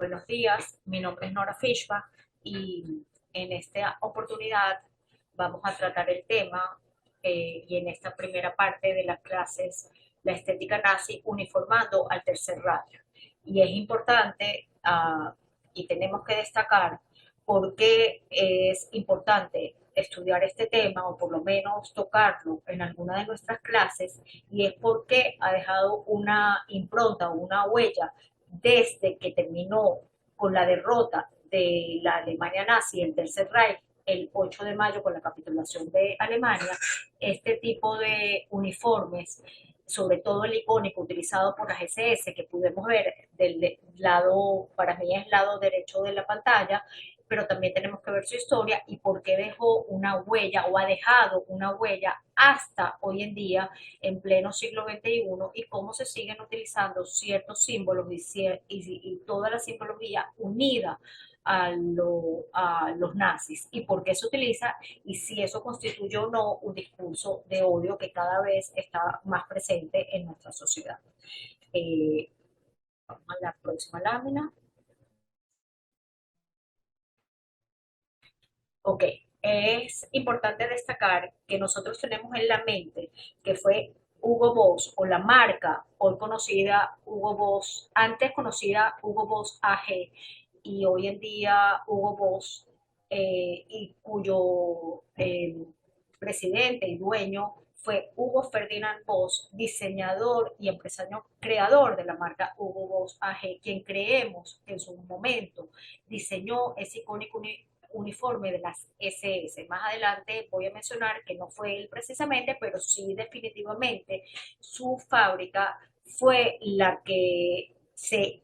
Buenos días, mi nombre es Nora Fishba y en esta oportunidad vamos a tratar el tema y en esta primera parte de las clases la estética nazi uniformando al tercer Reich. Y es importante y tenemos que destacar por qué es importante estudiar este tema o por lo menos tocarlo en alguna de nuestras clases y es porque ha dejado una impronta o una huella desde que terminó con la derrota de la Alemania nazi, el Tercer Reich, el 8 de mayo con la capitulación de Alemania, este tipo de uniformes, sobre todo el icónico utilizado por las SS, que pudimos ver del lado, para mí es el lado derecho de la pantalla, pero también tenemos que ver su historia y por qué dejó una huella o ha dejado una huella hasta hoy en día en pleno siglo XXI y cómo se siguen utilizando ciertos símbolos y toda la simbología unida a los nazis y por qué se utiliza y si eso constituye o no un discurso de odio que cada vez está más presente en nuestra sociedad. Eh, Vamos a la próxima lámina. Ok, es importante destacar que nosotros tenemos en la mente que fue Hugo Boss o la marca hoy conocida Hugo Boss, antes conocida Hugo Boss AG y hoy en día Hugo Boss y cuyo presidente y dueño fue Hugo Ferdinand Boss, diseñador y empresario creador de la marca Hugo Boss AG, quien creemos que en su momento diseñó ese icónico uniforme de las SS. Más adelante voy a mencionar que no fue él precisamente, pero sí definitivamente su fábrica fue la que se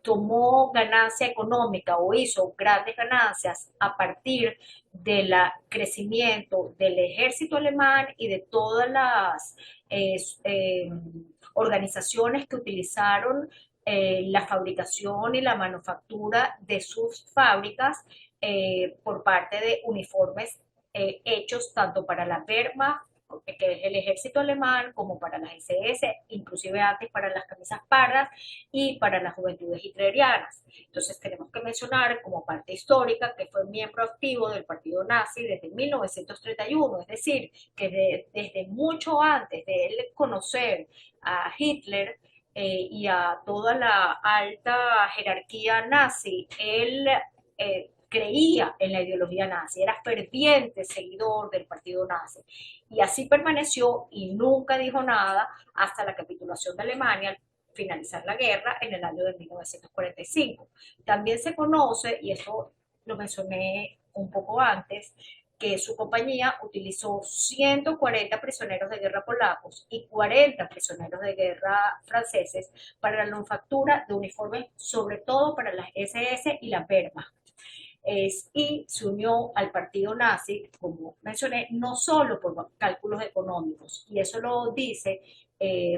tomó ganancia económica o hizo grandes ganancias a partir del crecimiento del ejército alemán y de todas las eh, eh, organizaciones que utilizaron la fabricación y la manufactura de sus fábricas por parte de uniformes hechos tanto para la Wehrmacht, que es el ejército alemán, como para las SS, inclusive antes para las camisas pardas y para las juventudes hitlerianas. Entonces tenemos que mencionar como parte histórica que fue miembro activo del partido nazi desde 1931, es decir, que desde mucho antes de él conocer a Hitler y a toda la alta jerarquía nazi, él creía en la ideología nazi, era ferviente seguidor del partido nazi. Y así permaneció y nunca dijo nada hasta la capitulación de Alemania al finalizar la guerra en el año de 1945. También se conoce, y eso lo mencioné un poco antes, que su compañía utilizó 140 prisioneros de guerra polacos y 40 prisioneros de guerra franceses para la manufactura de uniformes, sobre todo para las SS y la Wehrmacht y se unió al partido nazi, como mencioné, no solo por cálculos económicos, y eso lo dice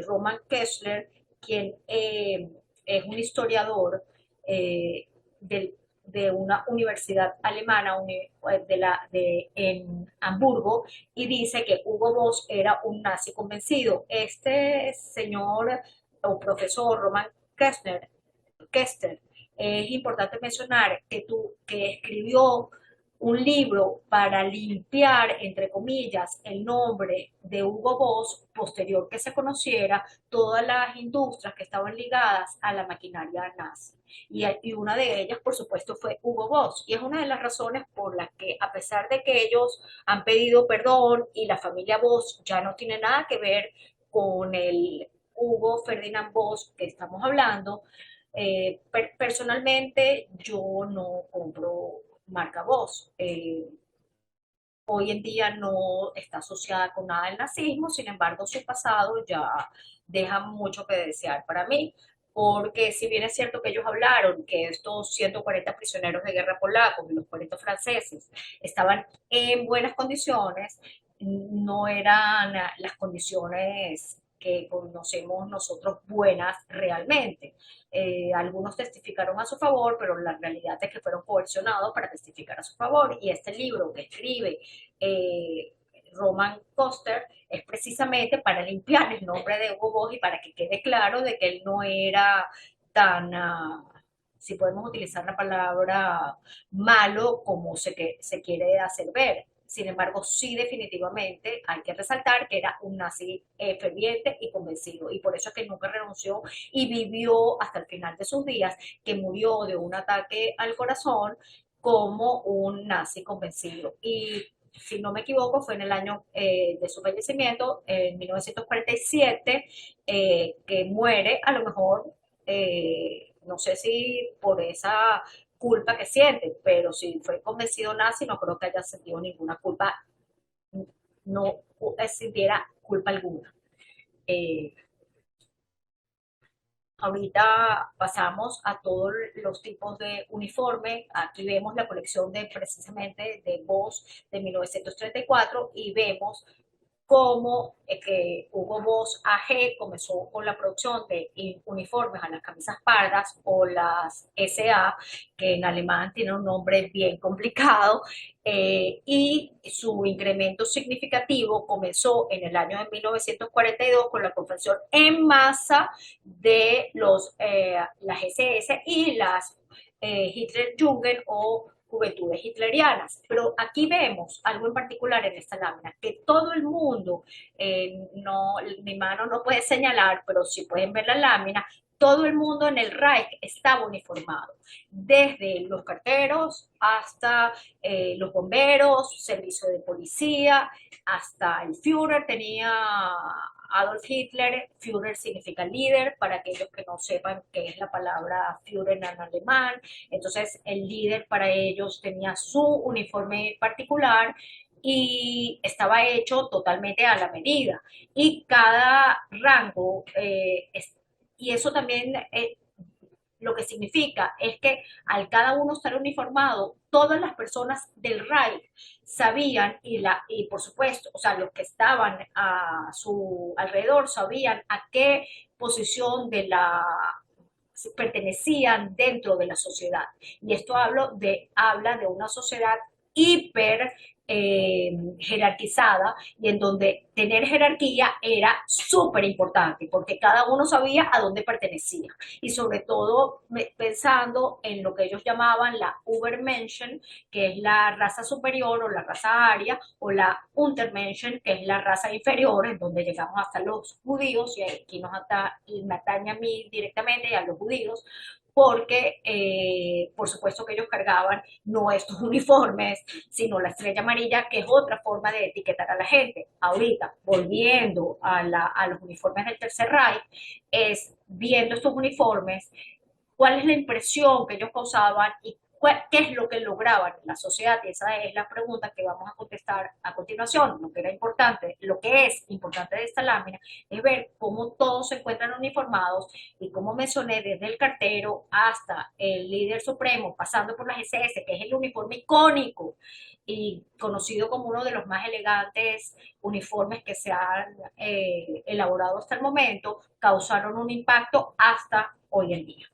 Roman Kessler, quien es un historiador de una universidad alemana en Hamburgo y dice que Hugo Boss era un nazi convencido. Este señor o profesor Roman Kessler es importante mencionar que escribió un libro para limpiar, entre comillas, el nombre de Hugo Boss, posterior que se conociera todas las industrias que estaban ligadas a la maquinaria nazi. Y una de ellas, por supuesto, fue Hugo Boss. Y es una de las razones por las que, a pesar de que ellos han pedido perdón y la familia Boss ya no tiene nada que ver con el Hugo Ferdinand Boss que estamos hablando, personalmente yo no compro marca Boss. Hoy en día no está asociada con nada del nazismo, sin embargo su pasado ya deja mucho que desear para mí, porque si bien es cierto que ellos hablaron que estos 140 prisioneros de guerra polacos y los 40 franceses estaban en buenas condiciones, no eran las condiciones que conocemos nosotros buenas realmente. Algunos testificaron a su favor, pero la realidad es que fueron coercionados para testificar a su favor. Y este libro que escribe eh, Roman Koster es precisamente para limpiar el nombre de Hugo Boss y para que quede claro de que él no era tan si podemos utilizar la palabra malo como se quiere hacer ver. Sin embargo, sí definitivamente hay que resaltar que era un nazi ferviente y convencido, y por eso es que nunca renunció y vivió hasta el final de sus días, que murió de un ataque al corazón como un nazi convencido. Y si no me equivoco, fue en el año de su fallecimiento, en 1947, que muere, a lo mejor, no sé si por esa culpa que siente, pero si fue convencido nazi, no creo que haya sentido ninguna culpa, no sintiera culpa alguna. Eh, Ahorita pasamos a todos los tipos de uniforme. Aquí vemos la colección de precisamente de Boss de 1934 y vemos cómo que Hugo Boss AG comenzó con la producción de uniformes a las camisas pardas o las SA, que en alemán tiene un nombre bien complicado, y su incremento significativo comenzó en el año de 1942 con la confección en masa de las SS y las Hitlerjugend o juventudes hitlerianas. Pero aquí vemos algo en particular en esta lámina, que todo el mundo, no, mi mano no puede señalar, pero si pueden ver la lámina, todo el mundo en el Reich estaba uniformado, desde los carteros hasta los bomberos, servicio de policía, hasta el Führer tenía Adolf Hitler. Führer significa líder, para aquellos que no sepan qué es la palabra Führer en alemán. Entonces, el líder para ellos tenía su uniforme particular y estaba hecho totalmente a la medida. Y cada rango, y eso también lo que significa es que al cada uno estar uniformado, todas las personas del Reich sabían y por supuesto, o sea, los que estaban a su alrededor sabían a qué posición de la pertenecían dentro de la sociedad. Y esto habla de una sociedad hiper jerarquizada y en donde tener jerarquía era súper importante porque cada uno sabía a dónde pertenecía y sobre todo pensando en lo que ellos llamaban la Übermenschen, que es la raza superior o la raza aria, o la Untermenschen, que es la raza inferior, en donde llegamos hasta los judíos, y aquí me atañe a mí directamente y a los judíos, porque por supuesto que ellos cargaban no estos uniformes, sino la estrella amarilla, que es otra forma de etiquetar a la gente. Ahorita, volviendo a los uniformes del Tercer Reich, es viendo estos uniformes, cuál es la impresión que ellos causaban y qué es lo que lograban en la sociedad. Y esa es la pregunta que vamos a contestar a continuación. Lo que es importante de esta lámina es ver cómo todos se encuentran uniformados y como mencioné, desde el cartero hasta el líder supremo, pasando por las SS, que es el uniforme icónico y conocido como uno de los más elegantes uniformes que se han elaborado hasta el momento, causaron un impacto hasta hoy en día.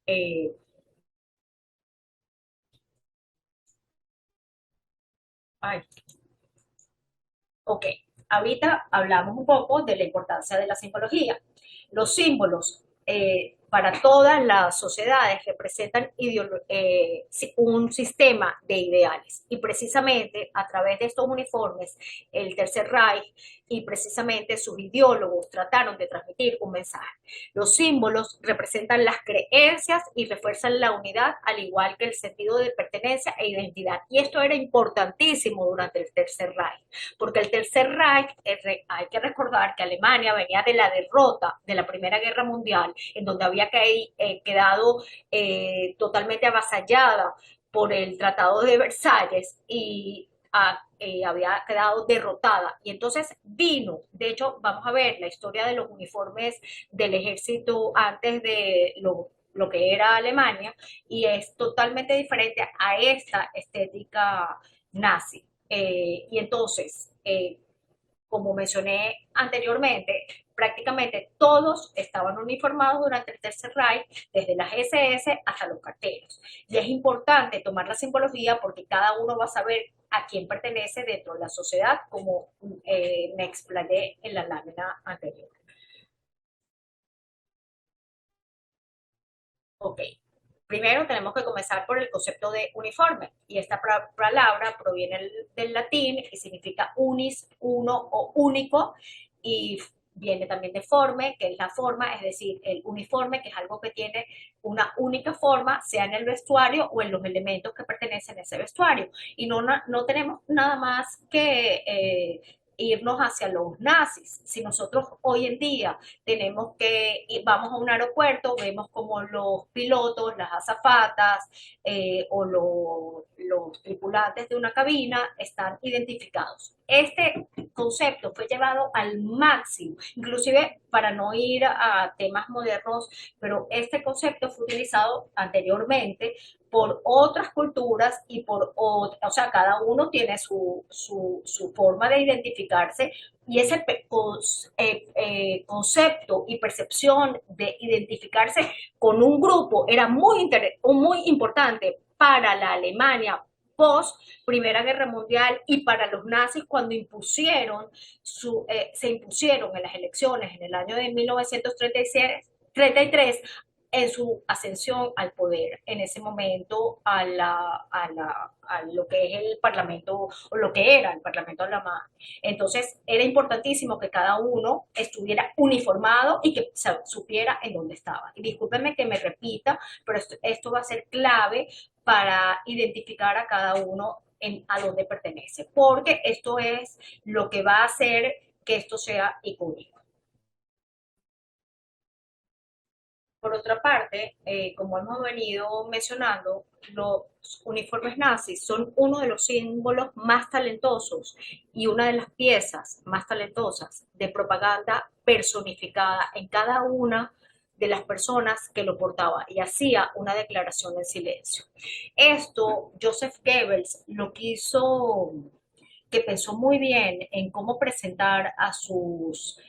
Eh, ay, ok, ahorita hablamos un poco de la importancia de la simbología. Los símbolos para todas las sociedades representan un sistema de ideales y precisamente a través de estos uniformes el Tercer Reich y precisamente sus ideólogos trataron de transmitir un mensaje. Los símbolos representan las creencias y refuerzan la unidad, al igual que el sentido de pertenencia e identidad. Y esto era importantísimo durante el Tercer Reich, porque el Tercer Reich, hay que recordar que Alemania venía de la derrota de la Primera Guerra Mundial, en donde había quedado totalmente avasallada por el Tratado de Versalles y había quedado derrotada. Y entonces vino, de hecho, vamos a ver la historia de los uniformes del ejército antes de lo que era Alemania, y es totalmente diferente a esta estética nazi. Y entonces, como mencioné anteriormente, prácticamente todos estaban uniformados durante el Tercer Reich, desde las SS hasta los carteros. Y es importante tomar la simbología porque cada uno va a saber a quién pertenece dentro de la sociedad, como me explayé en la lámina anterior. Ok, Primero tenemos que comenzar por el concepto de uniforme, y esta palabra proviene del latín y significa unis, uno o único, y viene también de forme, que es la forma, es decir, el uniforme, que es algo que tiene una única forma, sea en el vestuario o en los elementos que pertenecen a ese vestuario. Y no tenemos nada más que irnos hacia los nazis. Si nosotros hoy en día tenemos que, vamos a un aeropuerto, vemos como los pilotos, las azafatas o los tripulantes de una cabina están identificados. Este concepto fue llevado al máximo, inclusive para no ir a temas modernos, pero este concepto fue utilizado anteriormente por otras culturas y o sea, cada uno tiene su forma de identificarse, y ese concepto y percepción de identificarse con un grupo era muy importante para la Alemania post Primera Guerra Mundial y para los nazis cuando se impusieron en las elecciones en el año de 1933 en su ascensión al poder, en ese momento a lo que es el Parlamento, o lo que era el Parlamento alemán. Entonces, era importantísimo que cada uno estuviera uniformado y que supiera en dónde estaba. Y discúlpenme que me repita, pero esto va a ser clave para identificar a cada uno a dónde pertenece, porque esto es lo que va a hacer que esto sea icónico. Por otra parte, como hemos venido mencionando, los uniformes nazis son uno de los símbolos más talentosos y una de las piezas más talentosas de propaganda personificada en cada una de las personas que lo portaba y hacía una declaración en silencio. Esto Joseph Goebbels lo quiso, que pensó muy bien en cómo presentar a sus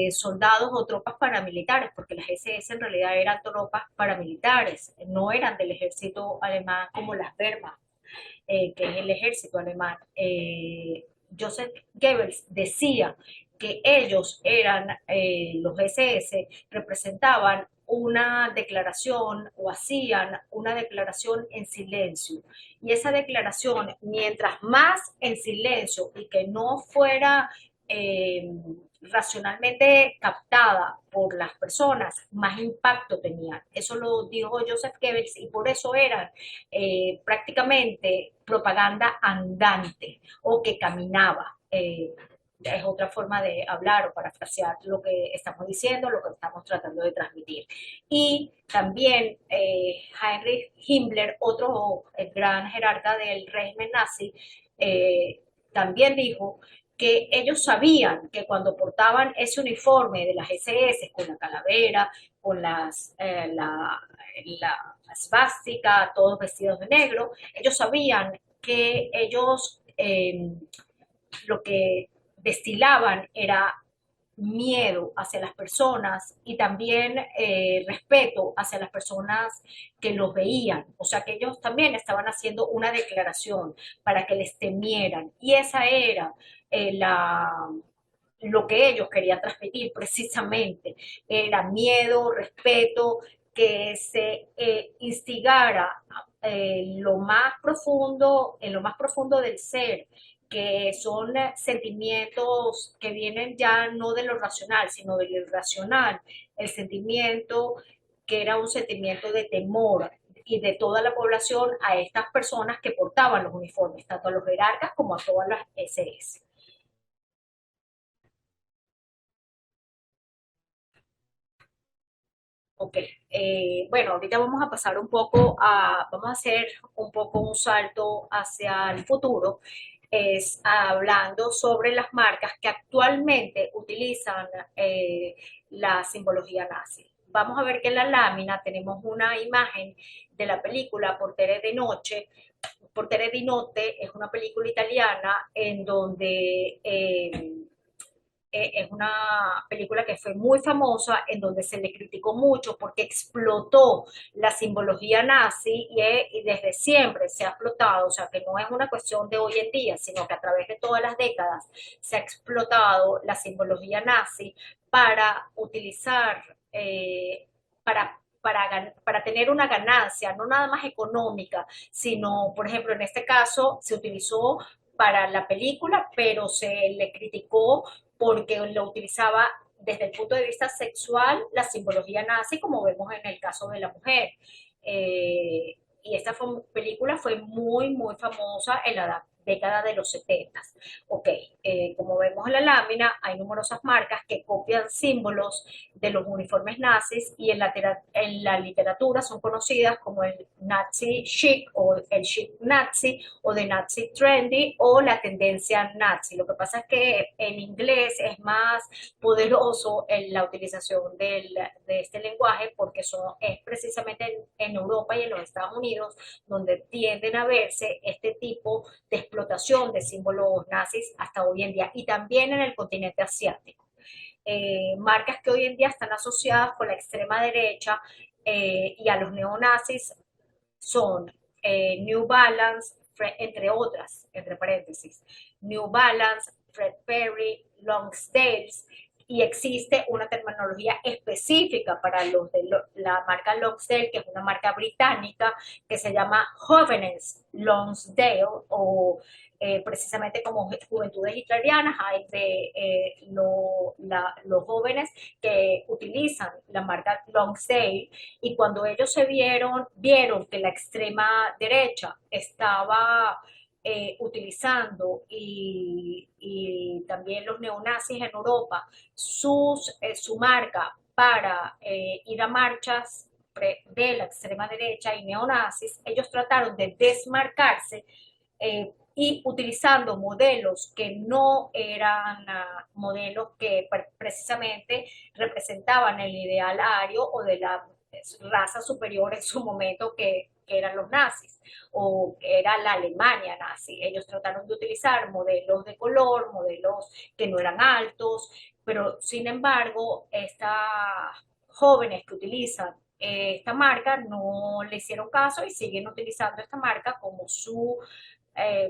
soldados o tropas paramilitares, porque las SS en realidad eran tropas paramilitares, no eran del ejército alemán como las Wehrmacht, que es el ejército alemán. Joseph Goebbels decía que ellos eran, los SS, representaban una declaración o hacían una declaración en silencio. Y esa declaración, mientras más en silencio y que no fuera racionalmente captada por las personas, más impacto tenían. Eso lo dijo Joseph Goebbels y por eso eran prácticamente propaganda andante o que caminaba. Es otra forma de hablar o parafrasear lo que estamos diciendo, lo que estamos tratando de transmitir. Y también Heinrich Himmler, otro gran jerarca del régimen nazi, también dijo que ellos sabían que cuando portaban ese uniforme de las SS con la calavera, con la svástica, todos vestidos de negro, ellos sabían que ellos lo que destilaban era miedo hacia las personas y también respeto hacia las personas que los veían. O sea que ellos también estaban haciendo una declaración para que les temieran. Y esa era lo que ellos querían transmitir precisamente. Era miedo, respeto, que se instigara en lo más profundo del ser, que son sentimientos que vienen ya no de lo racional, sino de lo irracional. El sentimiento que era un sentimiento de temor y de toda la población a estas personas que portaban los uniformes, tanto a los jerarcas como a todas las SS. Ok, bueno, ahorita vamos a pasar vamos a hacer un poco un salto hacia el futuro, es hablando sobre las marcas que actualmente utilizan la simbología nazi. Vamos a ver que en la lámina tenemos una imagen de la película Portere de Noche. Portere di Notte es una película italiana en donde es una película que fue muy famosa, en donde se le criticó mucho porque explotó la simbología nazi y desde siempre se ha explotado, o sea que no es una cuestión de hoy en día, sino que a través de todas las décadas se ha explotado la simbología nazi para utilizar, para para tener una ganancia, no nada más económica, sino, por ejemplo, en este caso se utilizó para la película, pero se le criticó porque lo utilizaba desde el punto de vista sexual, la simbología nazi, como vemos en el caso de la mujer. Y esta película fue muy, muy famosa en la década de los 70. Ok, como vemos en la lámina, hay numerosas marcas que copian símbolos de los uniformes nazis y en la literatura son conocidas como el Nazi chic o el chic nazi o de Nazi trendy o la tendencia nazi. Lo que pasa es que en inglés es más poderoso en la utilización de este lenguaje porque es precisamente en Europa y en los Estados Unidos donde tienden a verse este tipo de explotación de símbolos nazis hasta hoy en día y también en el continente asiático. Marcas que hoy en día están asociadas con la extrema derecha y a los neonazis son New Balance, entre otras, entre paréntesis, New Balance, Fred Perry, Lonsdales, y existe una terminología específica para los de la marca Lonsdale, que es una marca británica, que se llama Jóvenes Lonsdale, o precisamente como juventudes hitlerianas, hay de los jóvenes que utilizan la marca Lonsdale, y cuando ellos vieron que la extrema derecha estaba utilizando y también los neonazis en Europa su marca para ir a marchas de la extrema derecha y neonazis, ellos trataron de desmarcarse y utilizando modelos que no eran modelos que precisamente representaban el ideal ario o de la raza superior en su momento que eran los nazis o que era la Alemania nazi. Ellos trataron de utilizar modelos de color, modelos que no eran altos, pero sin embargo, estas jóvenes que utilizan esta marca no le hicieron caso y siguen utilizando esta marca como su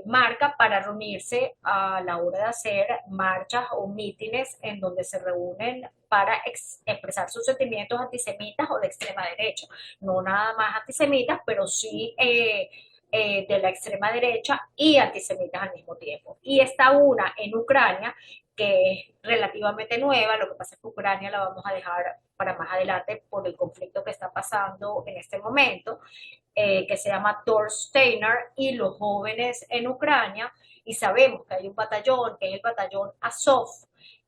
marca para reunirse a la hora de hacer marchas o mítines en donde se reúnen para expresar sus sentimientos antisemitas o de extrema derecha. No nada más antisemitas, pero sí de la extrema derecha y antisemitas al mismo tiempo. Y está una en Ucrania que es relativamente nueva, lo que pasa es que Ucrania la vamos a dejar para más adelante por el conflicto que está pasando en este momento, que se llama Thor Steiner y los jóvenes en Ucrania, y sabemos que hay un batallón, que es el batallón Azov,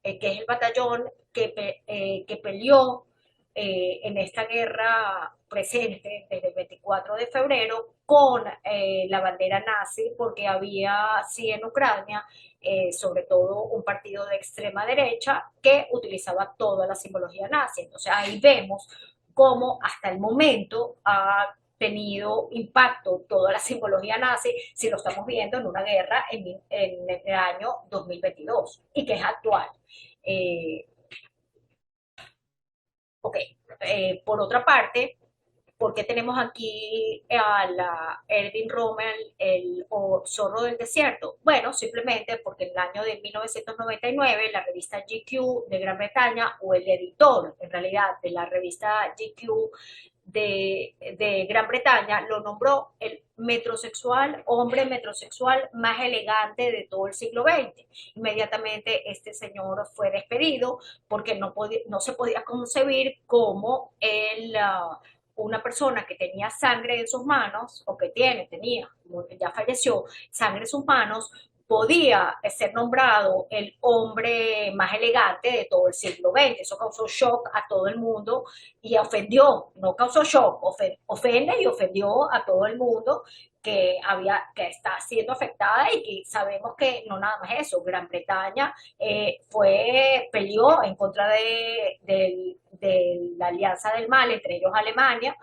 que es el batallón que peleó en esta guerra presente desde el 24 de febrero con la bandera nazi, porque había, sí, en Ucrania, sobre todo un partido de extrema derecha que utilizaba toda la simbología nazi. Entonces ahí vemos cómo hasta el momento ha tenido impacto toda la simbología nazi si lo estamos viendo en una guerra en el año 2022 y que es actual. Eh, ok, por otra parte, ¿por qué tenemos aquí a la Erwin Rommel, o Zorro del Desierto? Bueno, simplemente porque en el año de 1999 la revista GQ de Gran Bretaña, o el editor en realidad de la revista GQ de Gran Bretaña, lo nombró el hombre metrosexual más elegante de todo el siglo XX. Inmediatamente este señor fue despedido porque no se podía concebir como una persona que tenía sangre en sus manos, o que tenía, ya falleció, sangre en sus manos, podía ser nombrado el hombre más elegante de todo el siglo XX. Eso causó shock a todo el mundo y ofendió, no causó shock, ofende y ofendió a todo el mundo que está siendo afectada, y que sabemos que no nada más eso, Gran Bretaña peleó en contra de la alianza del mal, entre ellos Alemania,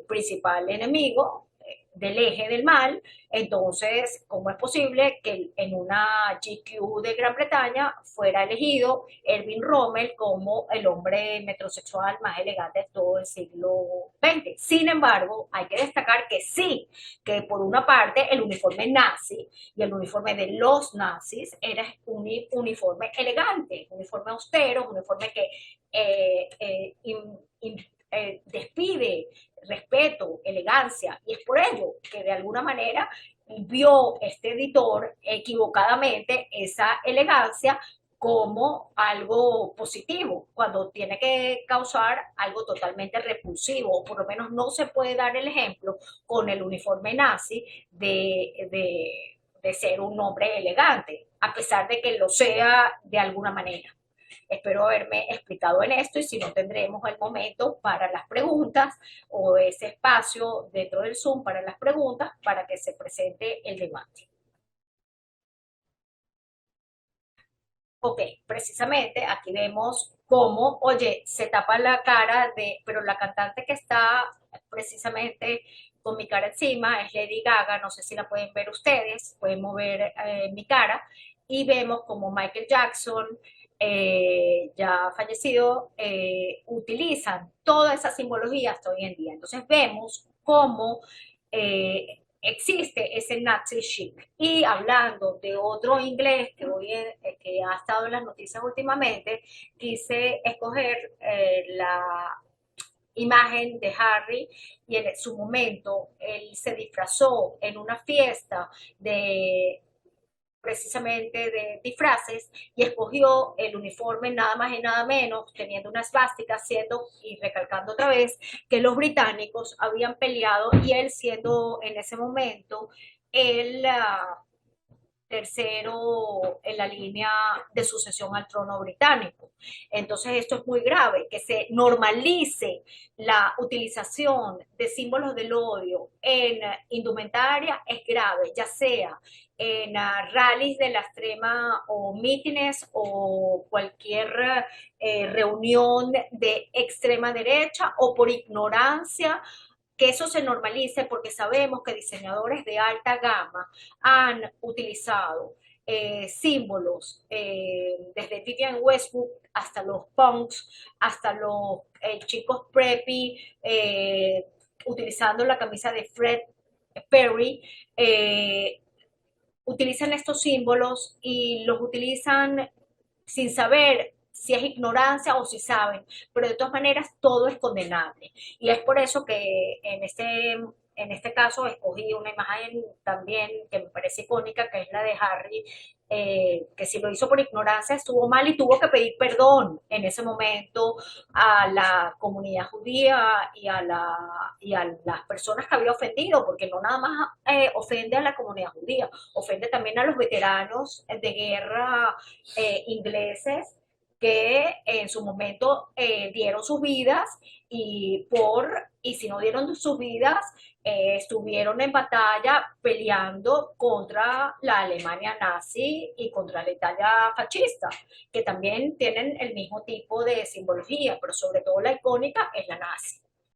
principal enemigo del eje del mal. Entonces, ¿cómo es posible que en una GQ de Gran Bretaña fuera elegido Erwin Rommel como el hombre metrosexual más elegante de todo el siglo XX? Sin embargo, hay que destacar que sí, que por una parte el uniforme nazi y el uniforme de los nazis era un uniforme elegante, un uniforme austero, un uniforme que despide respeto, elegancia, y es por ello que de alguna manera vio este editor equivocadamente esa elegancia como algo positivo, cuando tiene que causar algo totalmente repulsivo, o por lo menos no se puede dar el ejemplo con el uniforme nazi de ser un hombre elegante, a pesar de que lo sea de alguna manera. Espero haberme explicado en esto y si no tendremos el momento para las preguntas o ese espacio dentro del Zoom para las preguntas para que se presente el debate. Ok, precisamente aquí vemos cómo, oye, se tapa la cara de, pero la cantante que está precisamente con mi cara encima es Lady Gaga, no sé si la pueden ver ustedes, pueden mover mi cara, y vemos como Michael Jackson, ya fallecido, utilizan toda esa simbología hasta hoy en día. Entonces vemos cómo existe ese Nazi chic. Y hablando de otro inglés que ha estado en las noticias últimamente, quise escoger la imagen de Harry y en su momento él se disfrazó en una fiesta de precisamente de disfraces y escogió el uniforme nada más y nada menos, teniendo una esvástica, siendo y recalcando otra vez que los británicos habían peleado y él siendo en ese momento el tercero en la línea de sucesión al trono británico. Entonces esto es muy grave, que se normalice la utilización de símbolos del odio en indumentaria es grave, ya sea en rallies de la extrema o mítines o cualquier reunión de extrema derecha o por ignorancia que eso se normalice porque sabemos que diseñadores de alta gama han utilizado símbolos desde Vivienne Westwood hasta los punks, hasta los chicos preppy, utilizando la camisa de Fred Perry, utilizan estos símbolos y los utilizan sin saber si es ignorancia o si saben, pero de todas maneras todo es condenable. Y es por eso que en este caso escogí una imagen también que me parece icónica, que es la de Harry, que si lo hizo por ignorancia estuvo mal y tuvo que pedir perdón en ese momento a la comunidad judía y a las personas que había ofendido, porque no nada más ofende a la comunidad judía, ofende también a los veteranos de guerra ingleses que en su momento dieron sus vidas y si no dieron sus vidas, estuvieron en batalla peleando contra la Alemania nazi y contra la Italia fascista, que también tienen el mismo tipo de simbología, pero sobre todo la icónica es la nazi.